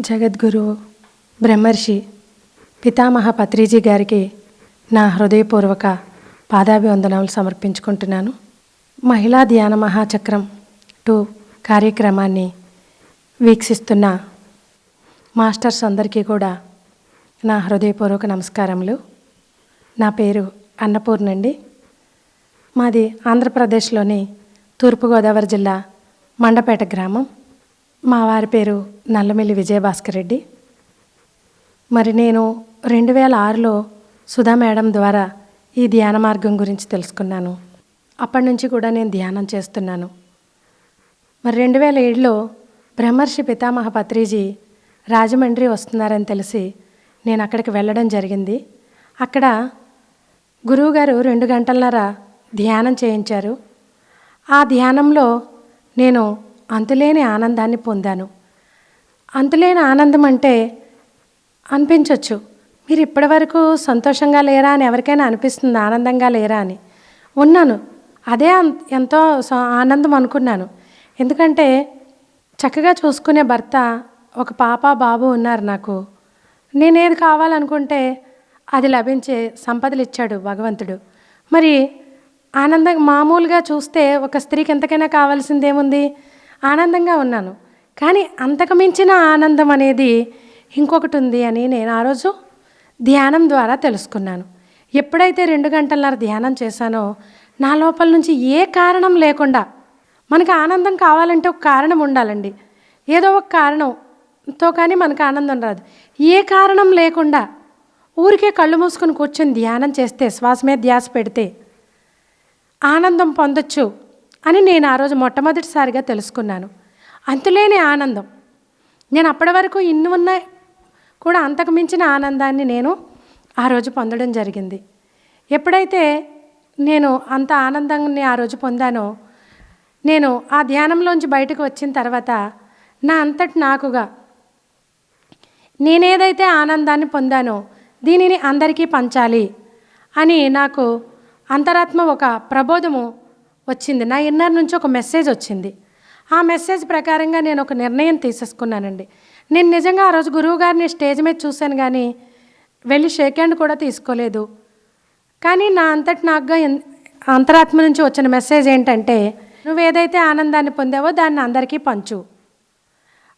జగద్గురు బ్రహ్మర్షి పితామహ పత్రిజీ గారికి నా హృదయపూర్వక పాదాభివందనాలు సమర్పించుకుంటున్నాను. మహిళా ధ్యాన మహాచక్రం 2 కార్యక్రమాన్ని వీక్షిస్తున్న మాస్టర్స్ అందరికీ కూడా నా హృదయపూర్వక నమస్కారములు. నా పేరు అన్నపూర్ణ అండి. మాది ఆంధ్రప్రదేశ్లోని తూర్పుగోదావరి జిల్లా మండపేట గ్రామం. మా వారి పేరు నల్లమిల్లి విజయభాస్కర్ రెడ్డి. మరి నేను 2006లో సుధా మేడం ద్వారా ఈ ధ్యాన మార్గం గురించి తెలుసుకున్నాను. అప్పటి నుంచి కూడా నేను ధ్యానం చేస్తున్నాను. మరి 2007లో బ్రహ్మర్షి పితామహ పత్రిజీ రాజమండ్రి వస్తున్నారని తెలిసి నేను అక్కడికి వెళ్ళడం జరిగింది. అక్కడ గురువుగారు 2 గంటలన్నర ధ్యానం చేయించారు. ఆ ధ్యానంలో నేను అంతులేని ఆనందాన్ని పొందాను. అంతులేని ఆనందం అంటే అనిపించవచ్చు, మీరు ఇప్పటివరకు సంతోషంగా లేరా అని ఎవరికైనా అనిపిస్తుంది, ఆనందంగా లేరా అని. ఉన్నాను, అదే ఎంతో ఆనందం అనుకున్నాను. ఎందుకంటే చక్కగా చూసుకునే భర్త, ఒక పాప బాబు ఉన్నారు నాకు. నేనేది కావాలనుకుంటే అది లభించే సంపదలు ఇచ్చాడు భగవంతుడు. మరి ఆనందం మామూలుగా చూస్తే ఒక స్త్రీకి ఎంతకైనా కావాల్సిందేముంది? ఆనందంగా ఉన్నాను. కానీ అంతకు మించిన ఆనందం అనేది ఇంకొకటి ఉంది అని నేను ఆ రోజు ధ్యానం ద్వారా తెలుసుకున్నాను. ఎప్పుడైతే 2 గంటలన్నర ధ్యానం చేశానో నా లోపల నుంచి ఏ కారణం లేకుండా, మనకు ఆనందం కావాలంటే ఒక కారణం ఉండాలండి. ఏదో ఒక కారణంతో కానీ మనకు ఆనందం రాదు. ఏ కారణం లేకుండా ఊరికే కళ్ళు మూసుకొని కూర్చొని ధ్యానం చేస్తే, శ్వాస మీద ధ్యాస పెడితే ఆనందం పొందొచ్చు అని నేను ఆ రోజు మొట్టమొదటిసారిగా తెలుసుకున్నాను. అంతులేని ఆనందం. నేను అప్పటి వరకు ఇన్ని ఉన్నా కూడా అంతకు మించిన ఆనందాన్ని నేను ఆ రోజు పొందడం జరిగింది. ఎప్పుడైతే నేను అంత ఆనందాన్ని ఆ రోజు పొందానో, నేను ఆ ధ్యానంలోంచి బయటకు వచ్చిన తర్వాత నా అంతటి నాకుగా నేనేదైతే ఆనందాన్ని పొందానో దీనిని అందరికీ పంచాలి అని నాకు అంతరాత్మ ఒక ప్రబోధము వచ్చింది. నా ఇన్నర్ నుంచి ఒక మెసేజ్ వచ్చింది. ఆ మెసేజ్ ప్రకారంగా నేను ఒక నిర్ణయం తీసేసుకున్నానండి. నేను నిజంగా ఆ రోజు గురువు గారిని స్టేజ్ మీద చూశాను, కానీ వెళ్ళి షేక్ హ్యాండ్ కూడా తీసుకోలేదు. కానీ నా అంతటి నాకుగా అంతరాత్మ నుంచి వచ్చిన మెసేజ్ ఏంటంటే, నువ్వేదైతే ఆనందాన్ని పొందావో దాన్ని అందరికీ పంచు.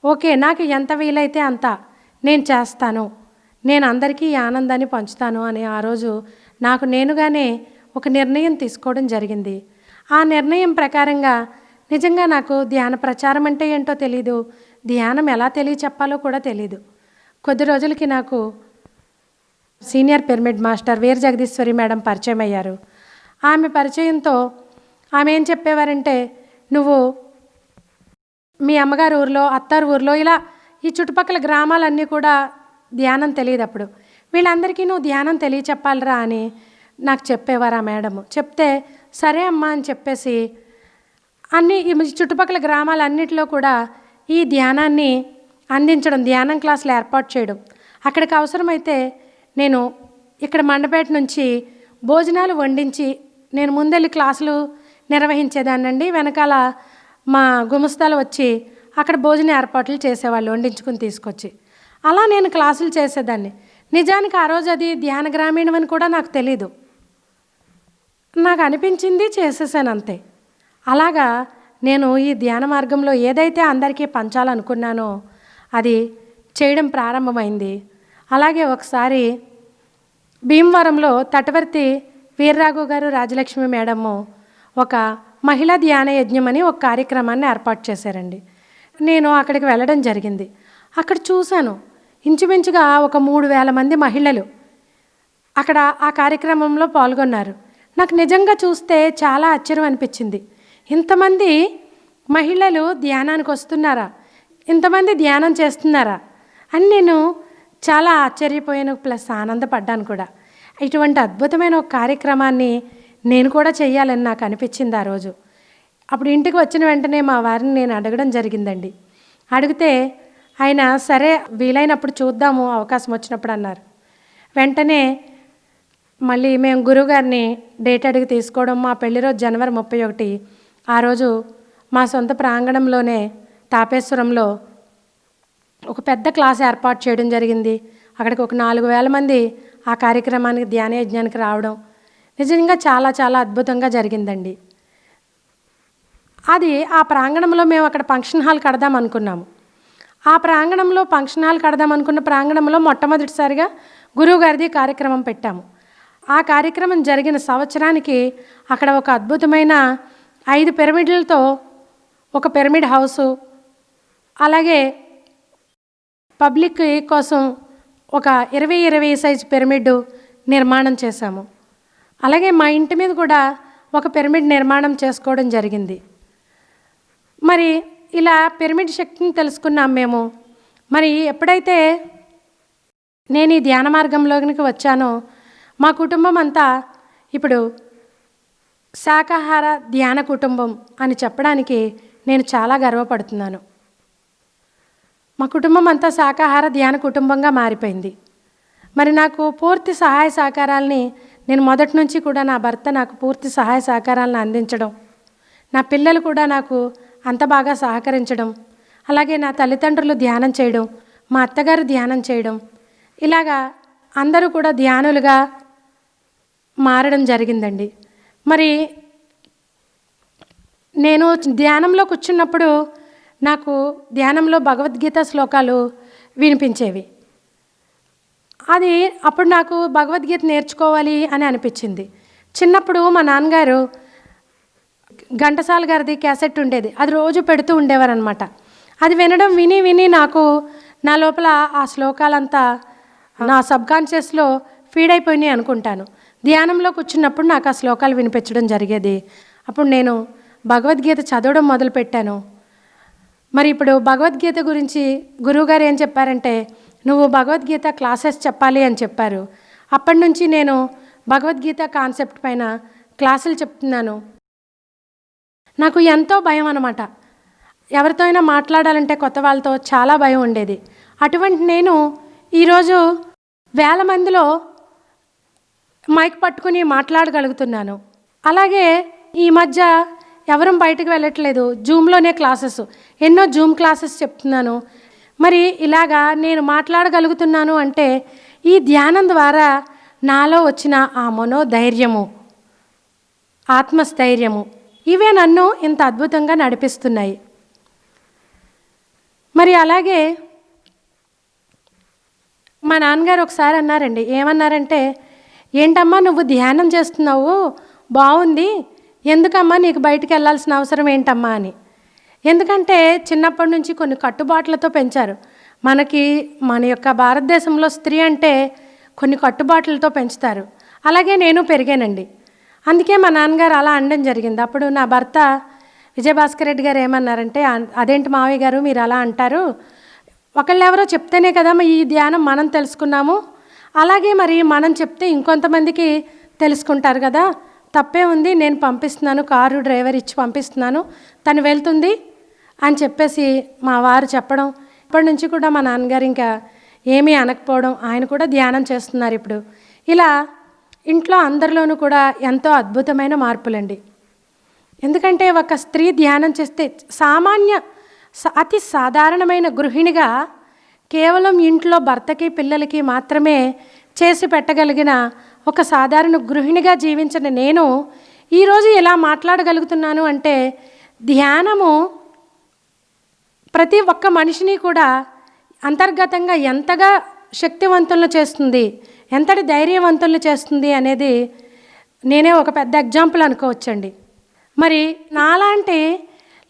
ఓకే, నాకు ఎంత వీలైతే అంత నేను చేస్తాను, నేను అందరికీ ఈ ఆనందాన్ని పంచుతాను అని ఆ రోజు నాకు నేనుగానే ఒక నిర్ణయం తీసుకోవడం జరిగింది. ఆ నిర్ణయం ప్రకారంగా నిజంగా నాకు ధ్యాన ప్రచారం అంటే ఏంటో తెలీదు, ధ్యానం ఎలా తెలియచెప్పాలో కూడా తెలీదు. కొద్ది రోజులకి నాకు సీనియర్ పిరమిడ్ మాస్టర్ వీర జగదీశ్వరి మేడం పరిచయం అయ్యారు. ఆమె పరిచయంతో ఆమె ఏం చెప్పేవారంటే, నువ్వు మీ అమ్మగారు ఊరిలో, అత్తారు ఊరిలో, ఇలా ఈ చుట్టుపక్కల గ్రామాలన్నీ కూడా ధ్యానం తెలియదు. అప్పుడు వీళ్ళందరికీ నువ్వు ధ్యానం తెలియచెప్పాలరా అని నాకు చెప్పేవారు ఆ మేడము. చెప్తే సరే అమ్మా అని చెప్పేసి అన్ని ఈ చుట్టుపక్కల గ్రామాలన్నిటిలో కూడా ఈ ధ్యానాన్ని అందించడం, ధ్యానం క్లాసులు ఏర్పాటు చేయడం. అక్కడికి అవసరమైతే నేను ఇక్కడ మండపేట నుంచి భోజనాలు వండించి నేను ముందెళ్ళి క్లాసులు నిర్వహించేదాన్నండి. వెనకాల మా గుమస్తాలు వచ్చి అక్కడ భోజన ఏర్పాట్లు చేసేవాళ్ళు, వండించుకుని తీసుకొచ్చి. అలా నేను క్లాసులు చేసేదాన్ని. నిజానికి ఆ రోజు అది ధ్యాన గ్రామీణం అని కూడా నాకు తెలీదు. నాకు అనిపించింది, చేసేసాను అంతే. అలాగా నేను ఈ ధ్యాన మార్గంలో ఏదైతే అందరికీ పంచాలనుకున్నానో అది చేయడం ప్రారంభమైంది. అలాగే ఒకసారి భీమవరంలో తటవర్తి వీర్రాఘు గారు, రాజలక్ష్మి మేడము ఒక మహిళా ధ్యాన యజ్ఞం అని ఒక కార్యక్రమాన్ని ఏర్పాటు చేశారండి. నేను అక్కడికి వెళ్ళడం జరిగింది. అక్కడ చూశాను, ఇంచుమించుగా ఒక 3000 మంది మహిళలు అక్కడ ఆ కార్యక్రమంలో పాల్గొన్నారు. నాకు నిజంగా చూస్తే చాలా ఆశ్చర్యం అనిపించింది. ఇంతమంది మహిళలు ధ్యానానికి వస్తున్నారా, ఇంతమంది ధ్యానం చేస్తున్నారా అని నేను చాలా ఆశ్చర్యపోయాను, ప్లస్ ఆనందపడ్డాను కూడా. ఇటువంటి అద్భుతమైన ఒక కార్యక్రమాన్ని నేను కూడా చెయ్యాలని నాకు అనిపించింది ఆ రోజు. అప్పుడు ఇంటికి వచ్చిన వెంటనే మా వారిని నేను అడగడం జరిగిందండి. అడిగితే ఆయన సరే వీలైనప్పుడు చూద్దాము, అవకాశం వచ్చినప్పుడు అన్నారు. వెంటనే మళ్ళీ మేము గురువుగారిని డేట్ అడిగి తీసుకోవడం, మా పెళ్లి రోజు జనవరి 31. ఆ రోజు మా సొంత ప్రాంగణంలోనే తాపేశ్వరంలో ఒక పెద్ద క్లాస్ ఏర్పాటు చేయడం జరిగింది. అక్కడికి ఒక 4000 మంది ఆ కార్యక్రమానికి ధ్యాన యజ్ఞానికి రావడం నిజంగా చాలా చాలా అద్భుతంగా జరిగిందండి. అది ఆ ప్రాంగణంలో మేము అక్కడ ఫంక్షన్ హాల్ కడదాం అనుకున్నాము. ఆ ప్రాంగణంలో ఫంక్షన్ హాల్ కడదాం అనుకున్న ప్రాంగణంలో మొట్టమొదటిసారిగా గురువుగారిది కార్యక్రమం పెట్టాము. ఆ కార్యక్రమం జరిగిన సంవత్సరానికి అక్కడ ఒక అద్భుతమైన 5 పిరమిడ్లతో ఒక పిరమిడ్ హౌసు, అలాగే పబ్లిక్ కోసం ఒక 20 సైజు పిరమిడ్ నిర్మాణం చేశాము. అలాగే మా ఇంటి మీద కూడా ఒక పిరమిడ్ నిర్మాణం చేసుకోవడం జరిగింది. మరి ఇలా పిరమిడ్ శక్తిని తెలుసుకున్నాం మేము. మరి ఎప్పుడైతే నేను ఈ ధ్యాన మార్గంలోకి వచ్చానో మా కుటుంబం అంతా ఇప్పుడు శాకాహార ధ్యాన కుటుంబం అని చెప్పడానికి నేను చాలా గర్వపడుతున్నాను. మా కుటుంబం అంతా శాకాహార ధ్యాన కుటుంబంగా మారిపోయింది. మరి నాకు పూర్తి సహాయ సహకారాలని నేను మొదటి నుంచి కూడా నా భర్త నాకు పూర్తి సహాయ సహకారాలను అందించడం, నా పిల్లలు కూడా నాకు అంత బాగా సహకరించడం, అలాగే నా తల్లిదండ్రులు ధ్యానం చేయడం, మా అత్తగారు ధ్యానం చేయడం, ఇలాగా అందరూ కూడా ధ్యానులుగా మారడం జరిగిందండి. మరి నేను ధ్యానంలో కూర్చున్నప్పుడు నాకు ధ్యానంలో భగవద్గీత శ్లోకాలు వినిపించేవి. అది అప్పుడు నాకు భగవద్గీత నేర్చుకోవాలి అని అనిపించింది. చిన్నప్పుడు మా నాన్నగారు ఘంటసాల గారిది క్యాసెట్ ఉండేది, అది రోజు పెడుతూ ఉండేవారనమాట. అది వినడం విని విని నాకు నా లోపల ఆ శ్లోకాలంతా నా సబ్కాన్షియస్లో ఫీడ్ అయిపోయినాయి అనుకుంటాను. ధ్యానంలో కూర్చున్నప్పుడు నాకు ఆ శ్లోకాలు వినిపించడం జరిగేది. అప్పుడు నేను భగవద్గీత చదవడం మొదలుపెట్టాను. మరి ఇప్పుడు భగవద్గీత గురించి గురువుగారు ఏం చెప్పారంటే, నువ్వు భగవద్గీత క్లాసెస్ చెప్పాలి అని చెప్పారు. అప్పటి నుంచి నేను భగవద్గీత కాన్సెప్ట్ పైన క్లాసులు చెప్తున్నాను. నాకు ఎంతో భయం అన్నమాట. ఎవరితో అయినా మాట్లాడాలంటే కొత్త వాళ్ళతో చాలా భయం ఉండేది. అటువంటి నేను ఈరోజు 1000 మందిలో మైక్ పట్టుకుని మాట్లాడగలుగుతున్నాను. అలాగే ఈ మధ్య ఎవరూ బయటకు వెళ్ళట్లేదు, జూమ్లోనే క్లాసెస్, ఎన్నో జూమ్ క్లాసెస్ చెప్తున్నాను. మరి ఇలాగా నేను మాట్లాడగలుగుతున్నాను అంటే ఈ ధ్యానం ద్వారా నాలో వచ్చిన ఆ మనోధైర్యము, ఆత్మస్థైర్యము, ఇవే నన్ను ఇంత అద్భుతంగా నడిపిస్తున్నాయి. మరి అలాగే మా నాన్నగారు ఒకసారి అన్నారండి, ఏమన్నారంటే, ఏంటమ్మా నువ్వు ధ్యానం చేస్తున్నావు బాగుంది, ఎందుకమ్మా నీకు బయటికి వెళ్ళాల్సిన అవసరం ఏంటమ్మా అని. ఎందుకంటే చిన్నప్పటి నుంచి కొన్ని కట్టుబాట్లతో పెంచారు. మన యొక్క భారతదేశంలో స్త్రీ అంటే కొన్ని కట్టుబాట్లతో పెంచుతారు. అలాగే నేను పెరిగానండి. అందుకే మా నాన్నగారు అలా అనడం జరిగింది. అప్పుడు నా భర్త విజయభాస్కర్ రెడ్డి గారు ఏమన్నారంటే, అదేంటి మావయ్య గారు మీరు అలా అంటారు, ఒకళ్ళెవరో చెప్తేనే కదా ఈ ధ్యానం మనం తెలుసుకున్నాము, అలాగే మరి మనం చెప్తే ఇంకొంతమందికి తెలుసుకుంటారు కదా, తప్పే ఉంది, నేను పంపిస్తున్నాను, కారు డ్రైవర్ ఇచ్చి పంపిస్తున్నాను, తను వెళ్తుంది అని చెప్పేసి మా వారు చెప్పడం. ఇప్పటి నుంచి కూడా మా నాన్నగారు ఇంకా ఏమీ అనకపోవడం, ఆయన కూడా ధ్యానం చేస్తున్నారు ఇప్పుడు. ఇలా ఇంట్లో అందరిలోనూ కూడా ఎంతో అద్భుతమైన మార్పులండి. ఎందుకంటే ఒక స్త్రీ ధ్యానం చేస్తే అతి సాధారణమైన గృహిణిగా కేవలం ఇంట్లో భర్తకి పిల్లలకి మాత్రమే చేసి పెట్టగలిగిన ఒక సాధారణ గృహిణిగా జీవించిన నేను ఈరోజు ఎలా మాట్లాడగలుగుతున్నాను అంటే, ధ్యానము ప్రతి ఒక్క మనిషిని కూడా అంతర్గతంగా ఎంతగా శక్తివంతులను చేస్తుంది, ఎంతటి ధైర్యవంతులను చేస్తుంది అనేది నేనే ఒక పెద్ద ఎగ్జాంపుల్ అనుకోవచ్చండి. మరి నాలాంటి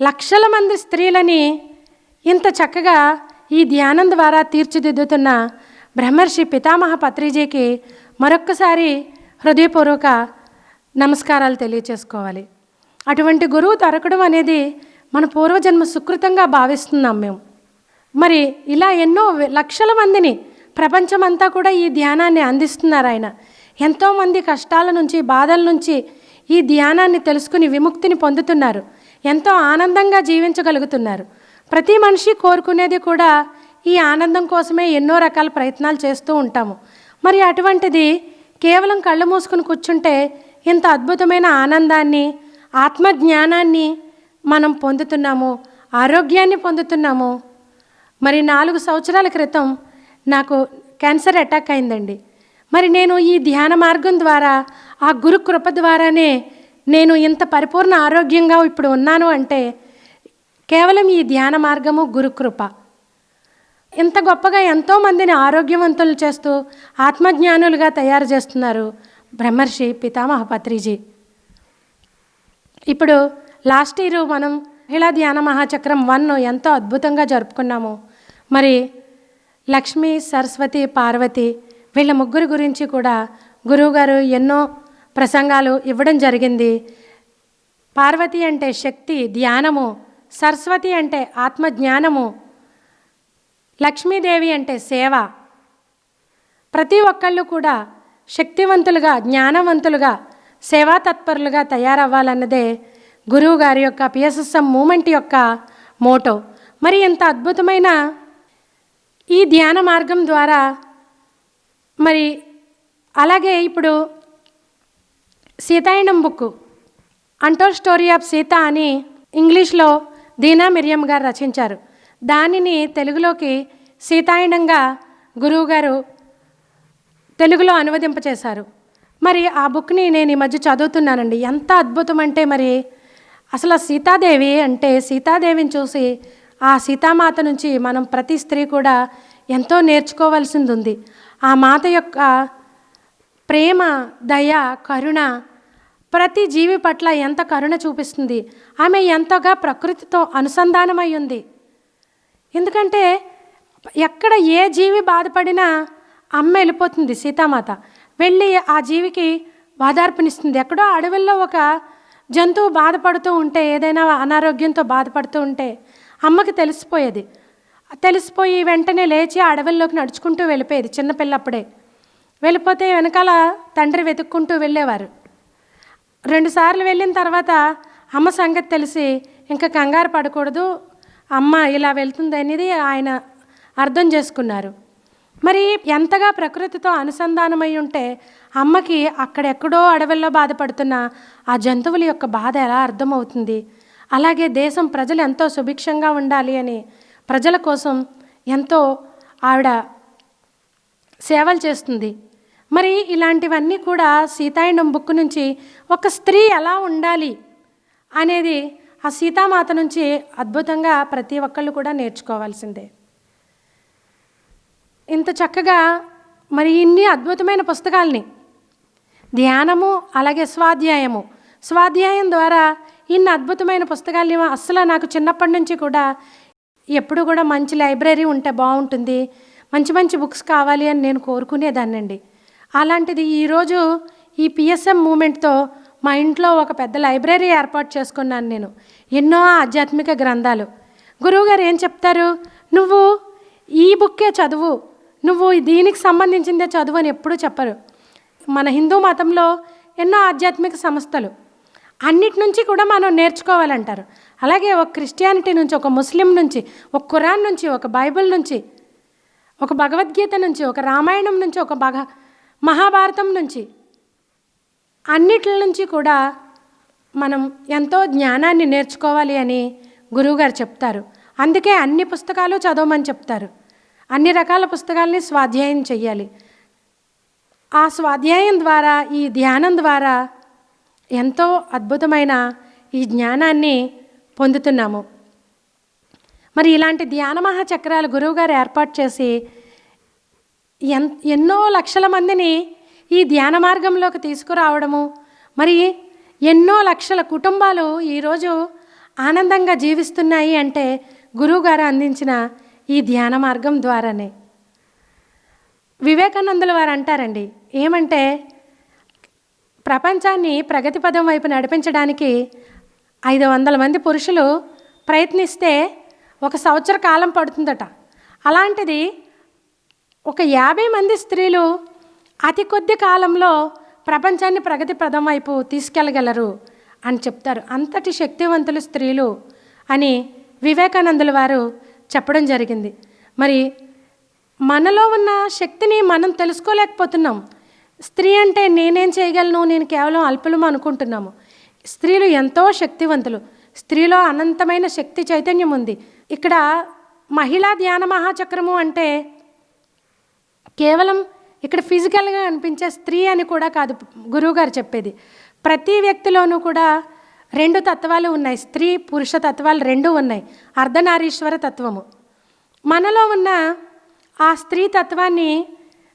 లక్షల మంది స్త్రీలని ఇంత చక్కగా ఈ ధ్యానం ద్వారా తీర్చిదిద్దుతున్న బ్రహ్మర్షి పితామహ పత్రిజీకి మరొక్కసారి హృదయపూర్వక నమస్కారాలు తెలియచేసుకోవాలి. అటువంటి గురువు దొరకడం అనేది మన పూర్వజన్మ సుకృతంగా భావిస్తున్నాం మేము. మరి ఇలా ఎన్నో లక్షల మందిని ప్రపంచమంతా కూడా ఈ ధ్యానాన్ని అందిస్తున్నారు ఆయన. ఎంతోమంది కష్టాల నుంచి, బాధల నుంచి ఈ ధ్యానాన్ని తెలుసుకుని విముక్తిని పొందుతున్నారు, ఎంతో ఆనందంగా జీవించగలుగుతున్నారు. ప్రతి మనిషి కోరుకునేది కూడా ఈ ఆనందం కోసమే ఎన్నో రకాల ప్రయత్నాలు చేస్తూ ఉంటాము. మరి అటువంటిది కేవలం కళ్ళు మూసుకుని కూర్చుంటే ఇంత అద్భుతమైన ఆనందాన్ని, ఆత్మజ్ఞానాన్ని మనం పొందుతున్నాము, ఆరోగ్యాన్ని పొందుతున్నాము. మరి 4 సంవత్సరాల క్రితం నాకు క్యాన్సర్ అటాక్ అయిందండి. మరి నేను ఈ ధ్యాన మార్గం ద్వారా, ఆ గురు కృప ద్వారానే నేను ఇంత పరిపూర్ణ ఆరోగ్యంగా ఇప్పుడు ఉన్నాను అంటే కేవలం ఈ ధ్యాన మార్గము, గురుకృప. ఇంత గొప్పగా ఎంతోమందిని ఆరోగ్యవంతులు చేస్తూ ఆత్మజ్ఞానులుగా తయారు చేస్తున్నారు బ్రహ్మర్షి పితామహ పత్రిజీ. ఇప్పుడు లాస్ట్ ఇయర్ మనం మహిళా ధ్యాన మహాచక్రం 1 ఎంతో అద్భుతంగా జరుపుకున్నాము. మరి లక్ష్మి, సరస్వతి, పార్వతి వీళ్ళ ముగ్గురు గురించి కూడా గురువుగారు ఎన్నో ప్రసంగాలు ఇవ్వడం జరిగింది. పార్వతి అంటే శక్తి, ధ్యానము, సరస్వతి అంటే ఆత్మజ్ఞానము, లక్ష్మీదేవి అంటే సేవ. ప్రతి ఒక్కళ్ళు కూడా శక్తివంతులుగా, జ్ఞానవంతులుగా, సేవా తత్పరులుగా తయారవ్వాలన్నదే గురువు గారి యొక్క పిఎస్ఎస్ఎం మూమెంట్ యొక్క మోటో. మరి ఇంత అద్భుతమైన ఈ ధ్యాన మార్గం ద్వారా మరి అలాగే ఇప్పుడు Sitayanam book untold story of Sita అని ఇంగ్లీష్లో దీనా మిరియం గారు రచించారు. దానిని తెలుగులోకి సీతాయనంగా గురువుగారు తెలుగులో అనువదింపచేశారు. మరి ఆ బుక్ని నేను ఈ మధ్య చదువుతున్నానండి. ఎంత అద్భుతం అంటే మరి అసలు సీతాదేవి అంటే సీతాదేవిని చూసి ఆ సీతామాత నుంచి మనం ప్రతి స్త్రీ కూడా ఎంతో నేర్చుకోవాల్సింది ఉంది. ఆ మాత యొక్క ప్రేమ, దయ, కరుణ ప్రతి జీవి పట్ల ఎంత కరుణ చూపిస్తుంది. ఆమె ఎంతగా ప్రకృతితో అనుసంధానమై ఉంది. ఎందుకంటే ఎక్కడ ఏ జీవి బాధపడినా అమ్మ వెళ్ళిపోతుంది, సీతామాత వెళ్ళి ఆ జీవికి బాధార్పణిస్తుంది. ఎక్కడో అడవుల్లో ఒక జంతువు బాధపడుతూ ఉంటే, ఏదైనా అనారోగ్యంతో బాధపడుతూ ఉంటే అమ్మకి తెలిసిపోయేది. తెలిసిపోయి వెంటనే లేచి ఆ అడవుల్లోకి నడుచుకుంటూ వెళ్ళిపోయేది. చిన్నపిల్లప్పుడే వెళ్ళిపోతే వెనకాల తండ్రి వెతుక్కుంటూ వెళ్ళేవారు. 2 సార్లు వెళ్ళిన తర్వాత అమ్మ సంగతి తెలిసి ఇంకా కంగారు పడకూడదు, అమ్మ ఇలా వెళ్తుంది అనేది ఆయన అర్థం చేసుకున్నారు. మరి ఎంతగా ప్రకృతితో అనుసంధానమై ఉంటే అమ్మకి అక్కడెక్కడో అడవుల్లో బాధపడుతున్న ఆ జంతువుల యొక్క బాధ ఎలా అర్థమవుతుంది. అలాగే దేశం ప్రజలు ఎంతో సుభిక్షంగా ఉండాలి అని ప్రజల కోసం ఎంతో ఆవిడ సేవలు చేస్తుంది. మరి ఇలాంటివన్నీ కూడా సీతాయనం బుక్ నుంచి ఒక స్త్రీ ఎలా ఉండాలి అనేది ఆ సీతామాత నుంచి అద్భుతంగా ప్రతి ఒక్కళ్ళు కూడా నేర్చుకోవాల్సిందే. ఇంత చక్కగా మరి ఇన్ని అద్భుతమైన పుస్తకాల్ని ధ్యానము, అలాగే స్వాధ్యాయం ద్వారా ఇన్ని అద్భుతమైన పుస్తకాల్ని అస్సలు నాకు చిన్నప్పటి నుంచి కూడా ఎప్పుడు కూడా మంచి లైబ్రరీ ఉంటే బాగుంటుంది, మంచి మంచి బుక్స్ కావాలి అని నేను కోరుకునేదాన్నండి. అలాంటిది ఈరోజు ఈ పిఎస్ఎం మూమెంట్తో మా ఇంట్లో ఒక పెద్ద లైబ్రరీ ఏర్పాటు చేసుకున్నాను నేను. ఎన్నో ఆధ్యాత్మిక గ్రంథాలు. గురువుగారు ఏం చెప్తారు, నువ్వు ఈ బుక్కే చదువు, నువ్వు దీనికి సంబంధించిందే చదువు అని ఎప్పుడూ చెప్పరు. మన హిందూ మతంలో ఎన్నో ఆధ్యాత్మిక సంస్థలు, అన్నిటి నుంచి కూడా మనం నేర్చుకోవాలంటారు. అలాగే ఒక క్రిస్టియానిటీ నుంచి, ఒక ముస్లిం నుంచి, ఒక ఖురాన్ నుంచి, ఒక బైబిల్ నుంచి, ఒక భగవద్గీత నుంచి, ఒక రామాయణం నుంచి, ఒక మహాభారతం నుంచి, అన్నిటి నుంచి కూడా మనం ఎంతో జ్ఞానాన్ని నేర్చుకోవాలి అని గురువుగారు చెప్తారు. అందుకే అన్ని పుస్తకాలు చదవమని చెప్తారు. అన్ని రకాల పుస్తకాలని స్వాధ్యాయం చెయ్యాలి. ఆ స్వాధ్యాయం ద్వారా, ఈ ధ్యానం ద్వారా ఎంతో అద్భుతమైన ఈ జ్ఞానాన్ని పొందుతున్నాము. మరి ఇలాంటి ధ్యాన మహాచక్రాలు గురువుగారు ఏర్పాటు చేసి ఎన్నో లక్షల మందిని ఈ ధ్యాన మార్గంలోకి తీసుకురావడము, మరి ఎన్నో లక్షల కుటుంబాలు ఈరోజు ఆనందంగా జీవిస్తున్నాయి అంటే గురువుగారు అందించిన ఈ ధ్యాన మార్గం ద్వారానే. వివేకానందుల వారు అంటారండి, ఏమంటే ప్రపంచాన్ని ప్రగతి పదం వైపు నడిపించడానికి 500 మంది పురుషులు ప్రయత్నిస్తే 1 సంవత్సర కాలం పడుతుందట. అలాంటిది ఒక 50 మంది స్త్రీలు అతి కొద్ది కాలంలో ప్రపంచాన్ని ప్రగతి పదం వైపు తీసుకెళ్ళగలరు అని చెప్తారు. అంతటి శక్తివంతులు స్త్రీలు అని వివేకానందుల వారు చెప్పడం జరిగింది. మరి మనలో ఉన్న శక్తిని మనం తెలుసుకోలేకపోతున్నాం. స్త్రీ అంటే నేనేం చేయగలను, నేను కేవలం అల్పులము అనుకుంటున్నాము. స్త్రీలు ఎంతో శక్తివంతులు. స్త్రీలో అనంతమైన శక్తి చైతన్యం ఉంది. ఇక్కడ మహిళా ధ్యాన మహాచక్రము అంటే కేవలం ఇక్కడ ఫిజికల్గా అనిపించే స్త్రీ అని కూడా కాదు గురువుగారు చెప్పేది. ప్రతి వ్యక్తిలోనూ కూడా 2 తత్వాలు ఉన్నాయి. స్త్రీ పురుష తత్వాలు 2 ఉన్నాయి. అర్ధనారీశ్వర తత్వము. మనలో ఉన్న ఆ స్త్రీ తత్వాన్ని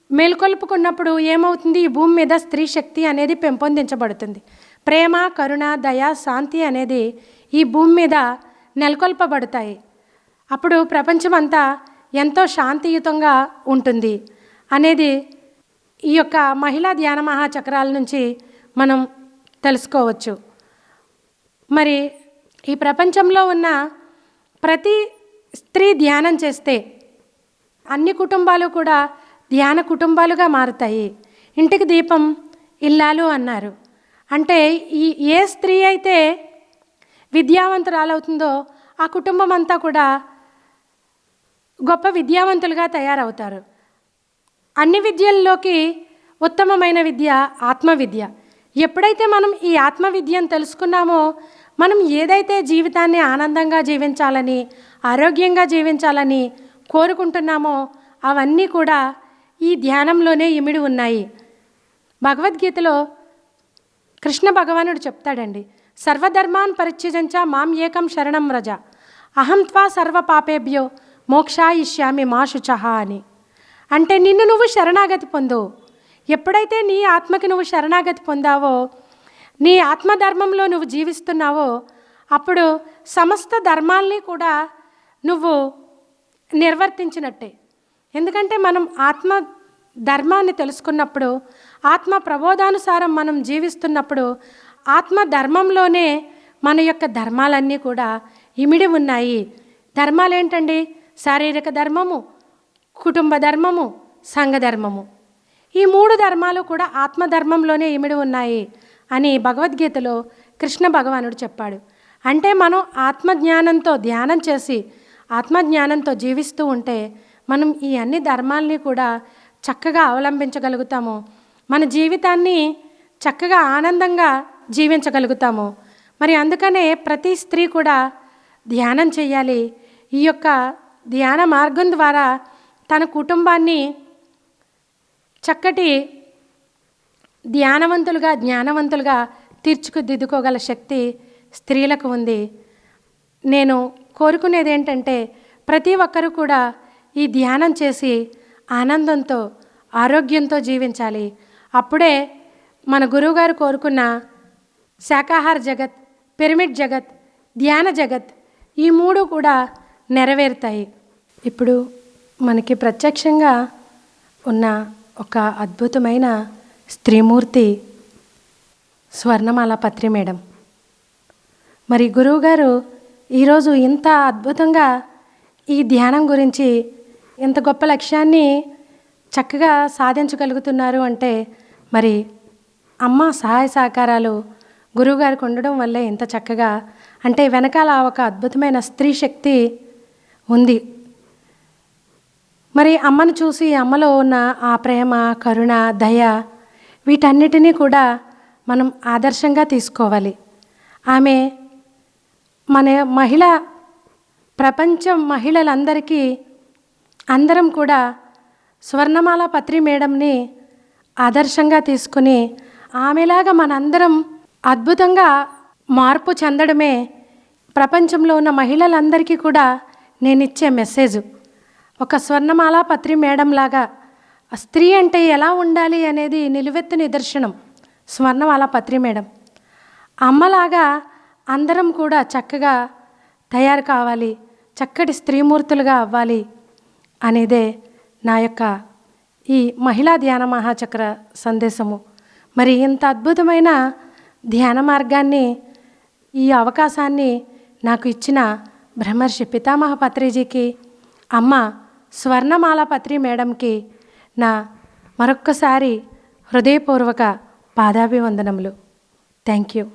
మేల్కొల్పుకున్నప్పుడు ఏమవుతుంది? ఈ భూమి మీద స్త్రీ శక్తి అనేది పెంపొందించబడుతుంది. ప్రేమ, కరుణ, దయ, శాంతి అనేది ఈ భూమి మీద నెలకొల్పబడతాయి. అప్పుడు ప్రపంచమంతా ఎంతో శాంతియుతంగా ఉంటుంది అనేది ఈ యొక్క మహిళా ధ్యాన మహాచక్రాల నుంచి మనం తెలుసుకోవచ్చు. మరి ఈ ప్రపంచంలో ఉన్న ప్రతి స్త్రీ ధ్యానం చేస్తే అన్ని కుటుంబాలు కూడా ధ్యాన కుటుంబాలుగా మారుతాయి. ఇంటికి దీపం ఇల్లాలు అన్నారు. అంటే ఏ స్త్రీ అయితే విద్యావంతురాలవుతుందో ఆ కుటుంబం అంతా కూడా గొప్ప విద్యావంతులుగా తయారవుతారు. అన్ని విద్యల్లోకి ఉత్తమమైన విద్య ఆత్మవిద్య. ఎప్పుడైతే మనం ఈ ఆత్మవిద్యను తెలుసుకున్నామో, మనం ఏదైతే జీవితాన్ని ఆనందంగా జీవించాలని, ఆరోగ్యంగా జీవించాలని కోరుకుంటున్నామో అవన్నీ కూడా ఈ ధ్యానంలోనే ఇమిడి ఉన్నాయి. భగవద్గీతలో కృష్ణ భగవానుడు చెప్తాడండి, సర్వధర్మాన్ పరిత్యజించ మాం ఏకం శరణం వ్రజ అహం త్వా సర్వ పాపేభ్యో మోక్షాయిష్యామి మా శుచః అని. అంటే నిన్ను నువ్వు శరణాగతి పొందు. ఎప్పుడైతే నీ ఆత్మకి నువ్వు శరణాగతి పొందావో, నీ ఆత్మధర్మంలో నువ్వు జీవిస్తున్నావో, అప్పుడు సమస్త ధర్మాల్ని కూడా నువ్వు నిర్వర్తించినట్టే. ఎందుకంటే మనం ఆత్మ ధర్మాన్ని తెలుసుకున్నప్పుడు, ఆత్మ ప్రబోధానుసారం మనం జీవిస్తున్నప్పుడు, ఆత్మ ధర్మంలోనే మన యొక్క ధర్మాలన్నీ కూడా ఇమిడి ఉన్నాయి. ధర్మాలు ఏంటండి? శారీరక ధర్మము, కుటుంబ ధర్మము, సంఘ ధర్మము. ఈ 3 ధర్మాలు కూడా ఆత్మధర్మంలోనే ఇమిడి ఉన్నాయి అని భగవద్గీతలో కృష్ణ భగవానుడు చెప్పాడు. అంటే మనం ఆత్మజ్ఞానంతో ధ్యానం చేసి ఆత్మజ్ఞానంతో జీవిస్తూ ఉంటే మనం ఈ అన్ని ధర్మాల్ని కూడా చక్కగా అవలంబించగలుగుతాము. మన జీవితాన్ని చక్కగా ఆనందంగా జీవించగలుగుతాము. మరి అందుకనే ప్రతి స్త్రీ కూడా ధ్యానం చేయాలి. ఈ యొక్క ధ్యాన మార్గం ద్వారా తన కుటుంబాన్ని చక్కటి ధ్యానవంతులుగా, జ్ఞానవంతులుగా తీర్చిదిద్దుకోగల శక్తి స్త్రీలకు ఉంది. నేను కోరుకునేది ఏంటంటే ప్రతి ఒక్కరూ కూడా ఈ ధ్యానం చేసి ఆనందంతో, ఆరోగ్యంతో జీవించాలి. అప్పుడే మన గురువుగారు కోరుకున్న శాకాహార జగత్, పిరమిడ్ జగత్, ధ్యాన జగత్ ఈ 3 కూడా నెరవేరుతాయి. ఇప్పుడు మనకి ప్రత్యక్షంగా ఉన్న ఒక అద్భుతమైన స్త్రీమూర్తి స్వర్ణమాల పత్రి మేడం. మరి గురువుగారు ఈరోజు ఇంత అద్భుతంగా ఈ ధ్యానం గురించి ఇంత గొప్ప లక్ష్యాన్ని చక్కగా సాధించగలుగుతున్నారు అంటే మరి అమ్మ సహాయ సహకారాలు గురువుగారికి ఉండడం వల్లే ఇంత చక్కగా, అంటే వెనకాల ఒక అద్భుతమైన స్త్రీ శక్తి ఉంది. మరి అమ్మను చూసి అమ్మలో ఉన్న ఆ ప్రేమ, కరుణ, దయ వీటన్నిటినీ కూడా మనం ఆదర్శంగా తీసుకోవాలి. ఆమె మన ప్రపంచం మహిళలందరికీ అందరం కూడా స్వర్ణమాల పత్రి మేడంని ఆదర్శంగా తీసుకుని ఆమెలాగా మనందరం అద్భుతంగా మార్పు చెందడమే ప్రపంచంలో ఉన్న మహిళలందరికీ కూడా నేను ఇచ్చే మెసేజ్. ఒక స్వర్ణమాల పత్రి మేడం లాగా స్త్రీ అంటే ఎలా ఉండాలి అనేది నిలువెత్తు నిదర్శనం స్వర్ణమాల పత్రి మేడం. అమ్మలాగా అందరం కూడా చక్కగా తయారు కావాలి, చక్కటి స్త్రీమూర్తులుగా అవ్వాలి అనేదే నా యొక్క ఈ మహిళా ధ్యాన మహాచక్ర సందేశము. మరి ఇంత అద్భుతమైన ధ్యాన మార్గాన్ని, ఈ అవకాశాన్ని నాకు ఇచ్చిన బ్రహ్మర్షి పితామహ పత్రిజీకి, అమ్మ స్వర్ణమాల పత్రి మేడంకి నా మరొక్కసారి హృదయపూర్వక పాదాభివందనములు. Thank you.